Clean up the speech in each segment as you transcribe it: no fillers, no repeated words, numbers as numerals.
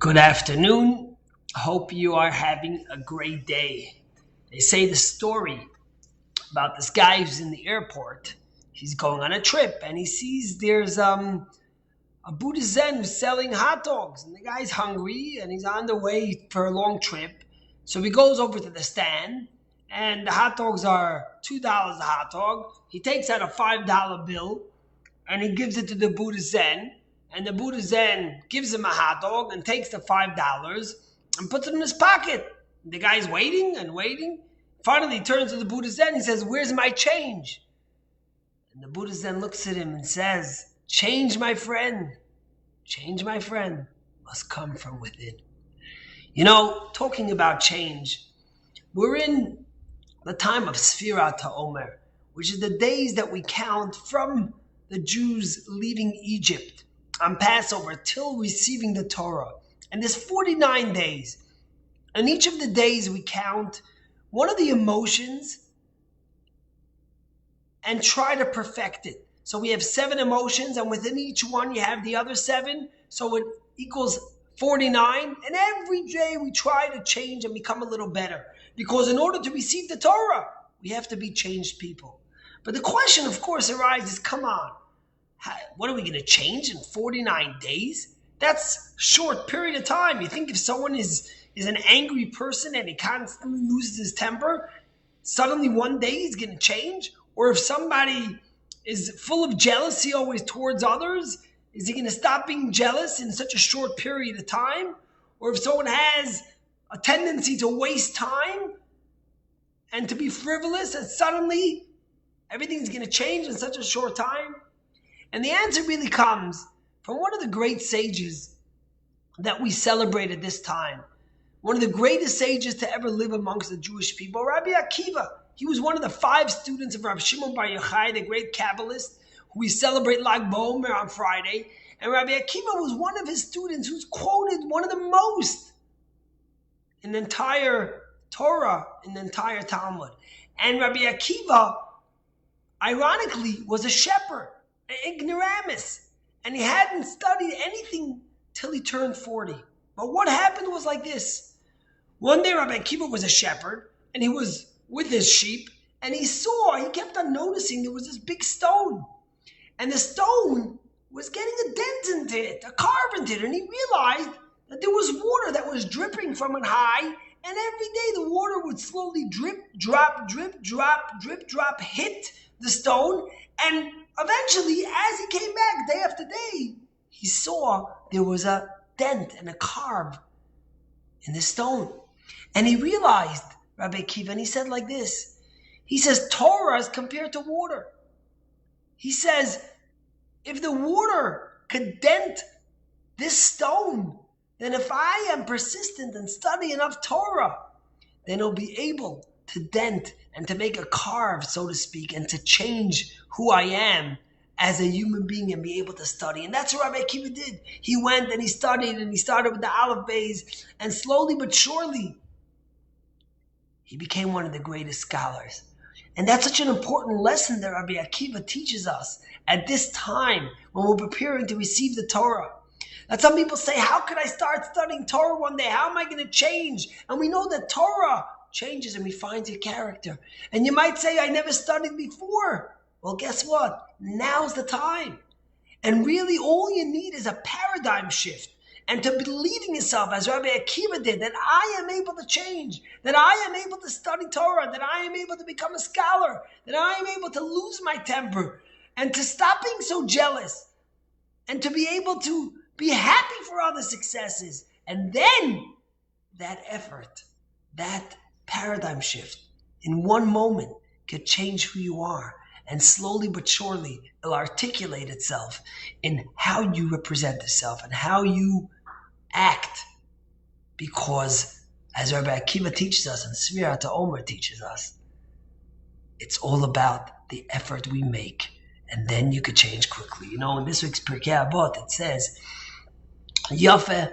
Good afternoon. Hope you are having a great day. They say the story about this guy who's in the airport. He's going on a trip and he sees there's a Buddhist Zen who's selling hot dogs, and the guy's hungry and he's on the way for a long trip. So he goes over to the stand, and the hot dogs are $2 a hot dog. He takes out a $5 bill and he gives it to the Buddhist Zen. And the Buddhist Zen gives him a hot dog and takes the $5 and puts it in his pocket. The guy's waiting and waiting. Finally, he turns to the Buddhist Zen. He says, "Where's my change?" And the Buddhist Zen looks at him and says, "Change, my friend, must come from within." Talking about change, we're in the time of Sfirat HaOmer, which is the days that we count from the Jews leaving Egypt on Passover till receiving the Torah. And there's 49 days. And each of the days we count one of the emotions and try to perfect it. So we have 7 emotions, and within each one you have the other 7. So it equals 49. And every day we try to change and become a little better. Because in order to receive the Torah, we have to be changed people. But the question, of course, arises, come on. What are we going to change in 49 days? That's a short period of time. You think if someone is an angry person and he constantly loses his temper, suddenly one day he's going to change? Or if somebody is full of jealousy always towards others, is he going to stop being jealous in such a short period of time? Or if someone has a tendency to waste time and to be frivolous, and suddenly everything's going to change in such a short time? And the answer really comes from one of the great sages that we celebrate at this time. One of the greatest sages to ever live amongst the Jewish people, Rabbi Akiva. He was one of the 5 students of Rabbi Shimon Bar Yochai, the great Kabbalist, who we celebrate Lag BaOmer on Friday. And Rabbi Akiva was one of his students who's quoted one of the most in the entire Torah, in the entire Talmud. And Rabbi Akiva, ironically, was a shepherd, an ignoramus, and he hadn't studied anything till he turned 40. But what happened was like this. One day Rabbi Akiva was a shepherd, and he was with his sheep, and he kept on noticing there was this big stone. And the stone was getting a dent into it, a carve into it, and he realized that there was water that was dripping from it high, and every day the water would slowly drip, drop, hit the stone, and eventually, as he came back day after day, he saw there was a dent and a carve in the stone. And he realized, Rabbi Akiva, and he said like this. He says, Torah is compared to water. He says, if the water could dent this stone, then if I am persistent and study enough Torah, then it'll be able to dent and to make a carve, so to speak, and to change who I am as a human being and be able to study. And that's what Rabbi Akiva did. He went and he studied, and he started with the Aleph Beis, and slowly but surely, he became one of the greatest scholars. And that's such an important lesson that Rabbi Akiva teaches us at this time when we're preparing to receive the Torah. That some people say, how could I start studying Torah one day? How am I going to change? And we know that Torah changes and refines your character. And you might say, I never studied before. Well, guess what? Now's the time. And really all you need is a paradigm shift. And to believe in yourself, as Rabbi Akiva did, that I am able to change, that I am able to study Torah, that I am able to become a scholar, that I am able to lose my temper, and to stop being so jealous, and to be able to be happy for other successes. And then that effort, that paradigm shift, in one moment could change who you are. And slowly but surely, it'll articulate itself in how you represent yourself and how you act. Because, as Rabbi Akiva teaches us, and Sfirat HaOmer teaches us, it's all about the effort we make. And then you could change quickly. In this week's Pirkei Avot, it says, Yafeh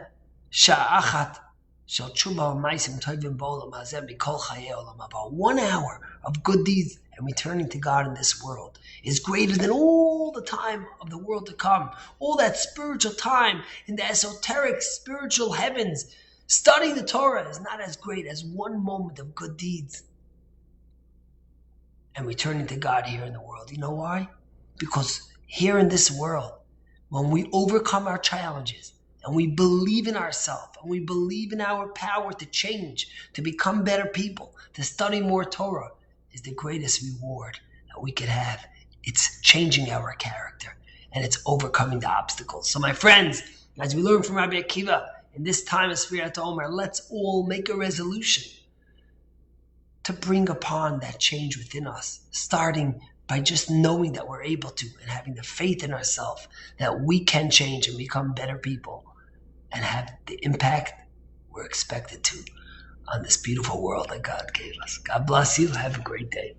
sha'achat shel tshuva u'maisim tovim ba'olam hazeh mikol chayei olam haba. 1 hour of good deeds and returning to God in this world is greater than all the time of the world to come. All that spiritual time in the esoteric spiritual heavens. Studying the Torah is not as great as one moment of good deeds and returning to God here in the world. You know why? Because here in this world, when we overcome our challenges and we believe in ourselves and we believe in our power to change, to become better people, to study more Torah, is the greatest reward that we could have. It's changing our character and it's overcoming the obstacles. So my friends, as we learn from Rabbi Akiva, in this time of Sfirat Omer, let's all make a resolution to bring upon that change within us, starting by just knowing that we're able to and having the faith in ourselves that we can change and become better people and have the impact we're expected to on this beautiful world that God gave us. God bless you. Have a great day.